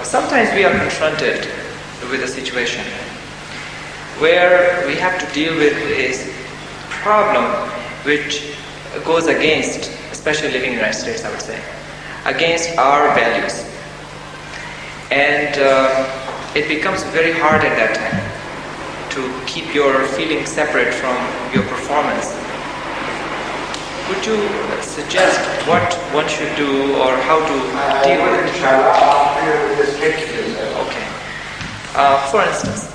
Sometimes we are confronted with a situation where we have to deal with a problem which goes against, especially living in the United States, I would say, against our values. And it becomes very hard at that time to keep your feelings separate from your performance. Would you suggest what one should do or how to deal with it? Okay. For instance,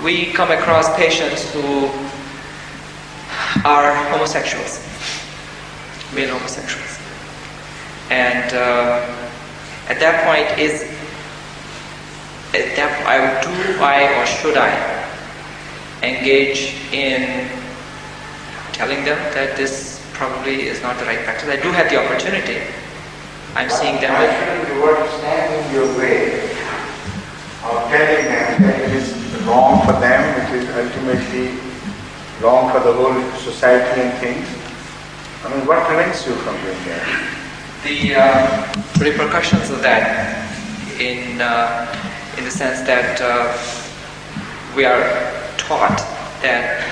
we come across patients who are homosexuals, male homosexuals. And at that point, do I or should I engage in telling them that this probably is not the right practice? I do have the opportunity. I'm seeing them. Actually, what stands in your way of telling them that it is wrong for them, it is ultimately wrong for the whole society and things. I mean, what prevents you from doing that? The repercussions of that, in the sense that we are taught that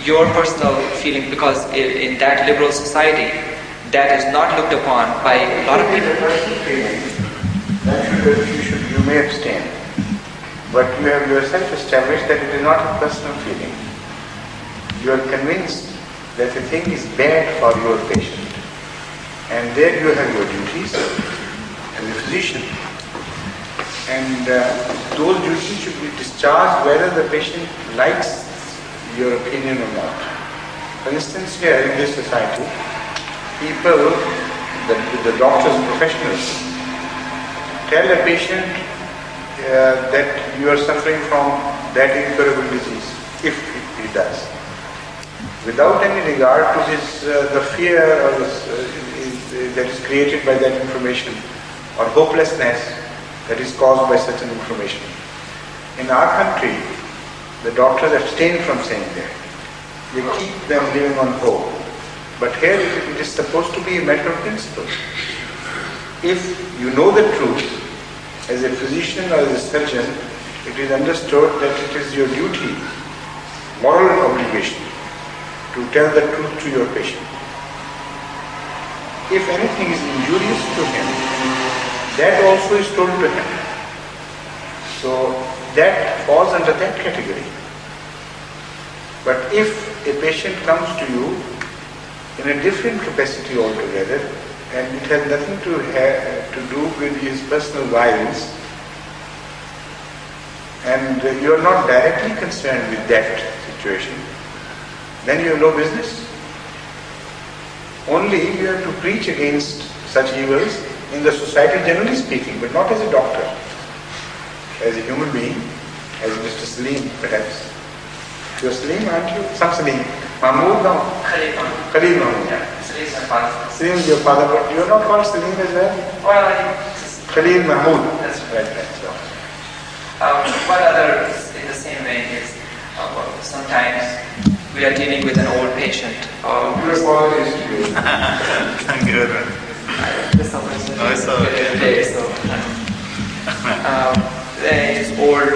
your personal feeling, because in that liberal society, that is not looked upon by a lot of people. Personal feeling, you may abstain, but you have yourself established that it is not a personal feeling. You are convinced that the thing is bad for your patient, and there you have your duties as a physician, and those duties should be discharged whether the patient likes your opinion or not. For instance, here in this society, people, the doctors, professionals, tell a patient that you are suffering from that incurable disease, if he does, without any regard to the fear or that is created by that information, or hopelessness that is caused by such an information. In our country, the doctors abstain from saying that. They keep them living on hope. But here it is supposed to be a matter of principle. If you know the truth, as a physician or as a surgeon, it is understood that it is your duty, moral obligation, to tell the truth to your patient. If anything is injurious to him, that also is told to him. So that falls under that category. But if a patient comes to you in a different capacity altogether, and it has nothing to do with his personal violence, and you are not directly concerned with that situation, then you have no business. Only you have to preach against such evils in the society generally speaking, but not as a doctor, as a human being, as Mr. Salim perhaps. You are Salim, aren't you? Some Salim. Mahmood, no? Khalil Mahmood. Yeah, Salim is my father. Salim is your father, but you are not called Salim as well? Well, Khalil Mahmood. That's right. So, one other in the same vein is sometimes we are dealing with an old patient. Your father is good. Good. He's old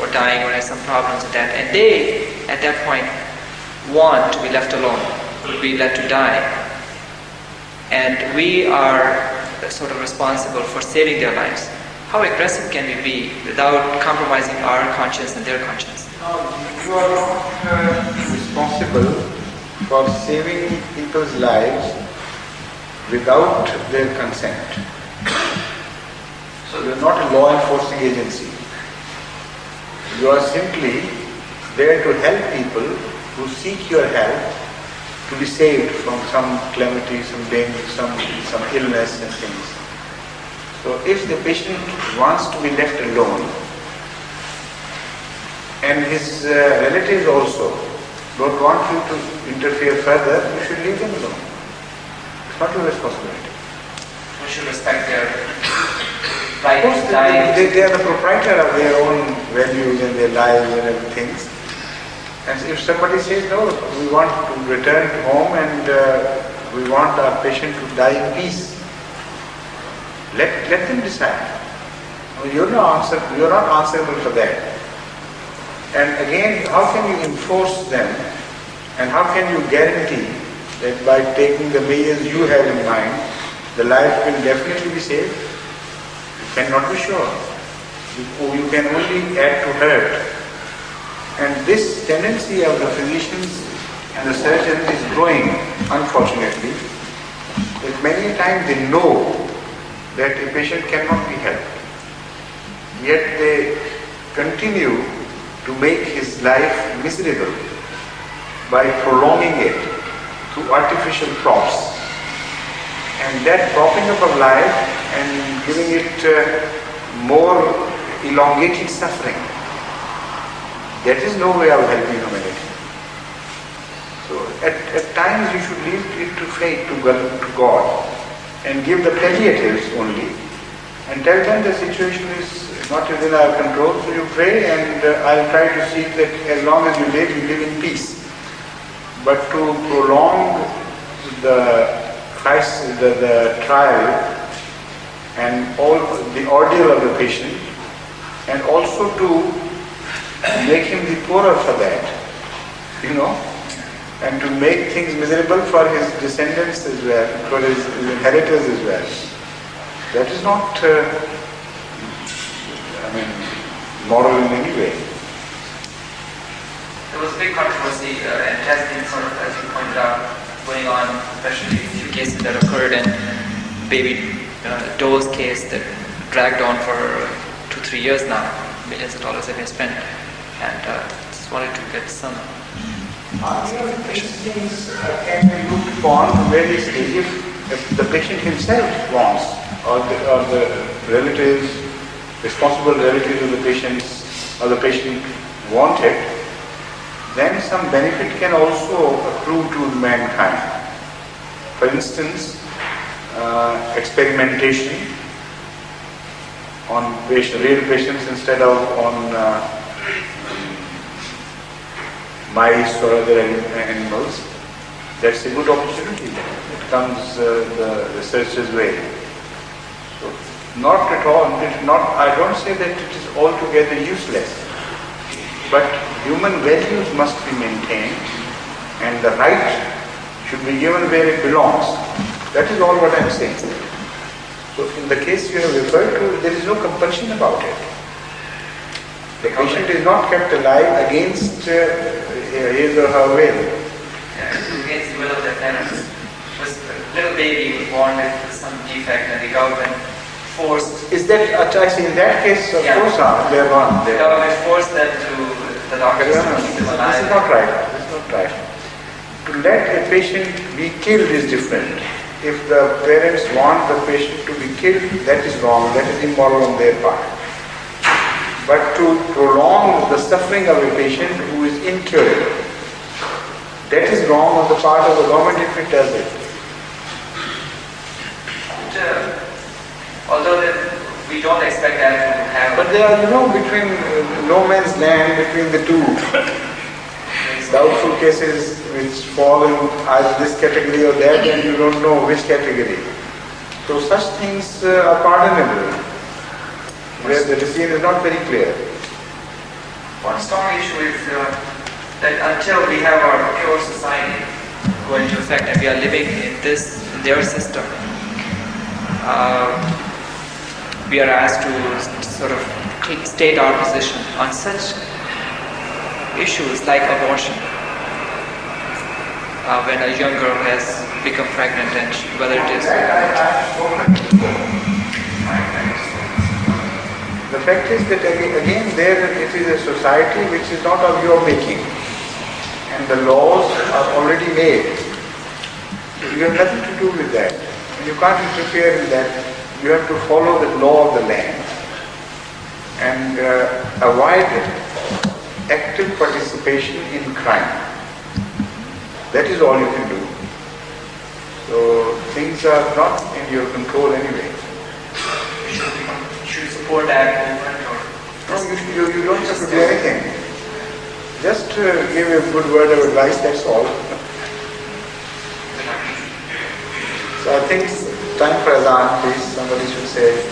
or dying or has some problems with that, and they at that point want to be left alone, to be let to die, and we are sort of responsible for saving their lives. How aggressive can we be without compromising our conscience and their conscience? You are not responsible for saving people's lives without their consent. So you are not a law enforcing agency. You are simply there to help people who seek your help to be saved from some calamity, some danger, some illness and things. So if the patient wants to be left alone, and his relatives also don't want you to interfere further, you should leave them alone. It's not your responsibility. We should respect their right to die. They are the proprietor of their own values and their lives and everything. And if somebody says, no, we want to return home and we want our patient to die in peace, Let them decide. You're not answerable for that. And again, how can you enforce them? And how can you guarantee that by taking the measures you have in mind, the life will definitely be saved? You cannot be sure. You can only add to hurt. And this tendency of the physicians and the surgeons is growing, unfortunately. That many times they know that a patient cannot be helped, yet they continue to make his life miserable by prolonging it through artificial props. And that propping up of life and giving it more elongated suffering, that is no way of helping humanity. So at times you should leave it to fate, to God, and give the palliatives only, and tell them the situation is not within our control, so you pray, and I'll try to see that as long as you live in peace. But to prolong the trial and all the ordeal of the patient, and also to make him the poorer for that, and to make things miserable for his descendants as well, for his inheritors as well. That is not, moral in any way. There was a big controversy and has been sort of, as you pointed out, going on, especially a few cases that occurred, and baby Doe's case that dragged on for 2-3 years now. Millions of dollars have been spent, and just wanted to get some. These things can be looked upon from various stages. If the patient himself wants, or the relatives, responsible relatives of the patients, or the patient want it, then some benefit can also accrue to mankind. For instance, experimentation on real patients instead of on mice or other animals. That's a good opportunity. It comes the researcher's way. So, not at all. I don't say that it is altogether useless. But human values must be maintained, and the right should be given where it belongs. That is all what I am saying. So in the case you have referred to, there is no compulsion about it. The patient is not kept alive against his or her will. Against the will of their parents. A little baby was born with some defect, and the government forced. Is that, I see, in that case, of course, they are gone. The government forced them to, the doctors to keep them alive. This is not right. This is not right. To let a patient be killed is different. If the parents want the patient to be killed, that is wrong. That is immoral on their part. But to prolong the suffering of a patient who is incurable, that is wrong on the part of the government if it does it. Although we don't expect that to happen. But they are, between no man's land between the two. Doubtful cases which fall in either this category or that, and you don't know which category. So such things are pardonable, where the decision is not very clear. One strong issue is that until we have our pure society go into effect and we are living in their system, we are asked to sort of state our position on such issues like abortion. When a young girl has become pregnant, and whether it is. The fact is that again there it is a society which is not of your making, and the laws are already made. You have nothing to do with that. You can't interfere in that. You have to follow the law of the land and avoid active participation in crime. That is all you can do. So things are not in your control anyway. Should support that movement, or? No, you don't have to do anything. Just give a good word of advice, that's all. So I think time for azan, please. Somebody should say.